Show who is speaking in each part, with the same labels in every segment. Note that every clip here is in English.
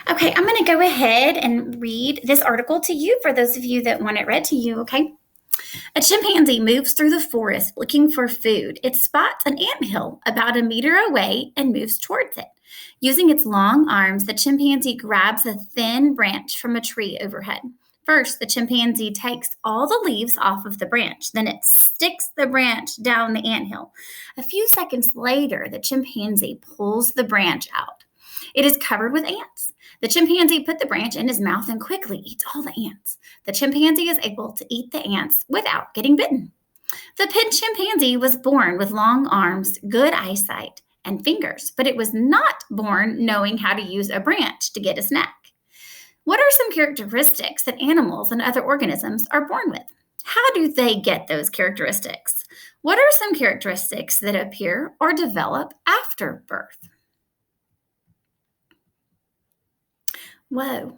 Speaker 1: Okay, I'm going to go ahead and read this article to you for those of you that want it read to you, okay? A chimpanzee moves through the forest looking for food. It spots an anthill about a meter away and moves towards it. Using its long arms, the chimpanzee grabs a thin branch from a tree overhead. First, the chimpanzee takes all the leaves off of the branch. Then it sticks the branch down the anthill. A few seconds later, the chimpanzee pulls the branch out. It is covered with ants. The chimpanzee put the branch in his mouth and quickly eats all the ants. The chimpanzee is able to eat the ants without getting bitten. The chimpanzee was born with long arms, good eyesight, and fingers, but it was not born knowing how to use a branch to get a snack. What are some characteristics that animals and other organisms are born with? How do they get those characteristics? What are some characteristics that appear or develop after birth? Whoa.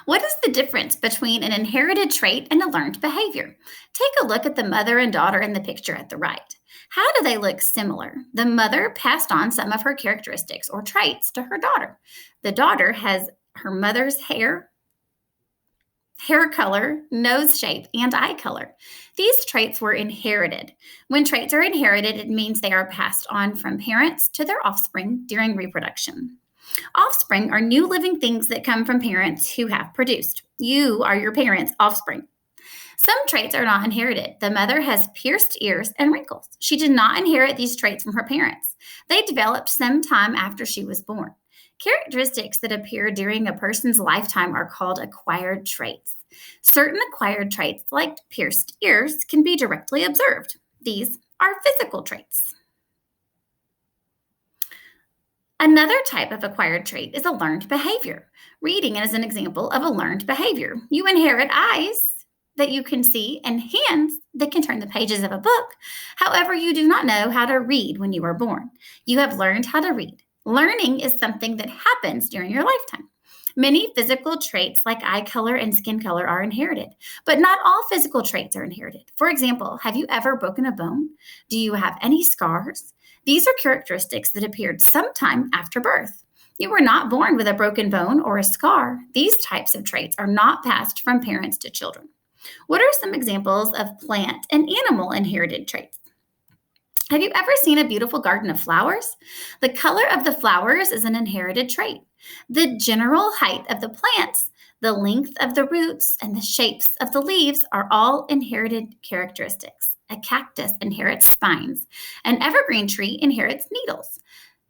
Speaker 1: What is the difference between an inherited trait and a learned behavior? Take a look at the mother and daughter in the picture at the right. How do they look similar? The mother passed on some of her characteristics or traits to her daughter. The daughter has her mother's hair color, nose shape, and eye color. These traits were inherited. When traits are inherited, it means they are passed on from parents to their offspring during reproduction. Offspring are new living things that come from parents who have produced. You are your parents' offspring. Some traits are not inherited. The mother has pierced ears and wrinkles. She did not inherit these traits from her parents. They developed some time after she was born. Characteristics that appear during a person's lifetime are called acquired traits. Certain acquired traits, like pierced ears, can be directly observed. These are physical traits. Another type of acquired trait is a learned behavior. Reading is an example of a learned behavior. You inherit eyes that you can see and hands that can turn the pages of a book. However, you do not know how to read when you were born. You have learned how to read. Learning is something that happens during your lifetime. Many physical traits like eye color and skin color are inherited, but not all physical traits are inherited. For example, have you ever broken a bone? Do you have any scars? These are characteristics that appeared sometime after birth. You were not born with a broken bone or a scar. These types of traits are not passed from parents to children. What are some examples of plant and animal inherited traits? Have you ever seen a beautiful garden of flowers? The color of the flowers is an inherited trait. The general height of the plants, the length of the roots, and the shapes of the leaves are all inherited characteristics. A cactus inherits spines. An evergreen tree inherits needles.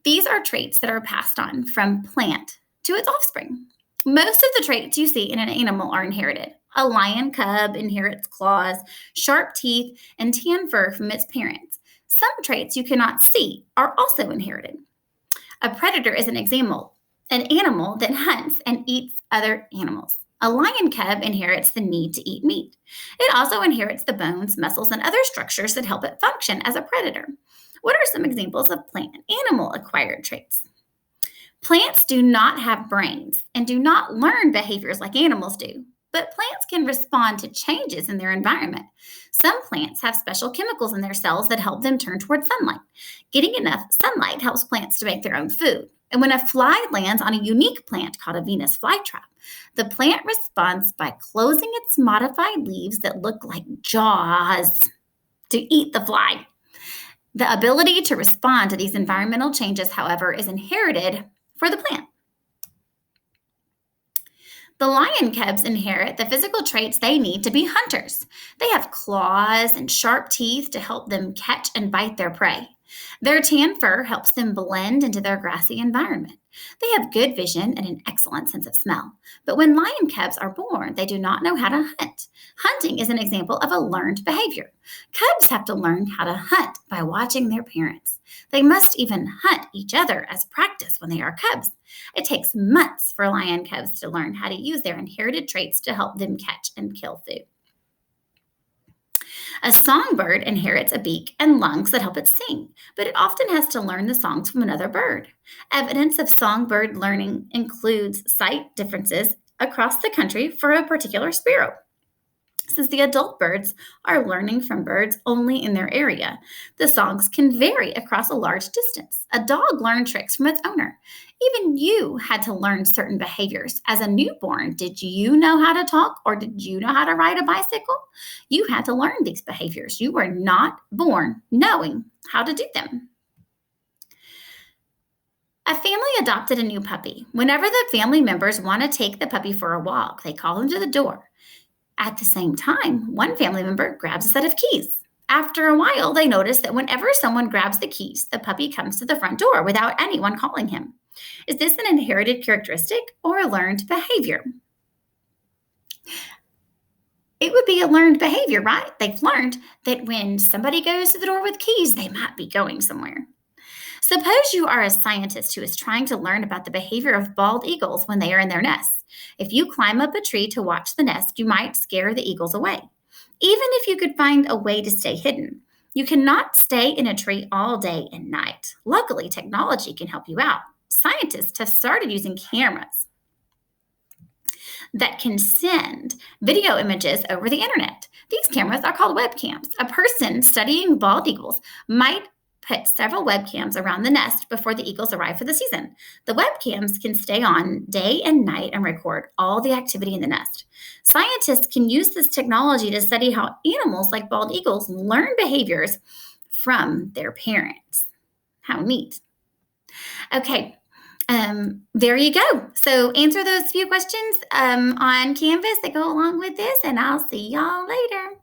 Speaker 1: These are traits that are passed on from plant to its offspring. Most of the traits you see in an animal are inherited. A lion cub inherits claws, sharp teeth, and tan fur from its parents. Some traits you cannot see are also inherited. A predator is an example, an animal that hunts and eats other animals. A lion cub inherits the need to eat meat. It also inherits the bones, muscles, and other structures that help it function as a predator. What are some examples of plant and animal acquired traits? Plants do not have brains and do not learn behaviors like animals do, but plants can respond to changes in their environment. Some plants have special chemicals in their cells that help them turn toward sunlight. Getting enough sunlight helps plants to make their own food. And when a fly lands on a unique plant called a Venus flytrap, the plant responds by closing its modified leaves that look like jaws to eat the fly. The ability to respond to these environmental changes, however, is inherited for the plant. The lion cubs inherit the physical traits they need to be hunters. They have claws and sharp teeth to help them catch and bite their prey. Their tan fur helps them blend into their grassy environment. They have good vision and an excellent sense of smell. But when lion cubs are born, they do not know how to hunt. Hunting is an example of a learned behavior. Cubs have to learn how to hunt by watching their parents. They must even hunt each other as practice when they are cubs. It takes months for lion cubs to learn how to use their inherited traits to help them catch and kill food. A songbird inherits a beak and lungs that help it sing, but it often has to learn the songs from another bird. Evidence of songbird learning includes sight differences across the country for a particular sparrow. Since the adult birds are learning from birds only in their area, the songs can vary across a large distance. A dog learned tricks from its owner. Even you had to learn certain behaviors. As a newborn, did you know how to talk or did you know how to ride a bicycle? You had to learn these behaviors. You were not born knowing how to do them. A family adopted a new puppy. Whenever the family members want to take the puppy for a walk, they call him to the door. At the same time, one family member grabs a set of keys. After a while, they notice that whenever someone grabs the keys, the puppy comes to the front door without anyone calling him. Is this an inherited characteristic or a learned behavior? It would be a learned behavior, right? They've learned that when somebody goes to the door with keys, they might be going somewhere. Suppose you are a scientist who is trying to learn about the behavior of bald eagles when they are in their nests. If you climb up a tree to watch the nest, you might scare the eagles away. Even if you could find a way to stay hidden, you cannot stay in a tree all day and night. Luckily, technology can help you out. Scientists have started using cameras that can send video images over the internet. These cameras are called webcams. A person studying bald eagles might put several webcams around the nest before the eagles arrive for the season. The webcams can stay on day and night and record all the activity in the nest. Scientists can use this technology to study how animals like bald eagles learn behaviors from their parents. How neat. Okay, there you go. So answer those few questions on Canvas that go along with this, and I'll see y'all later.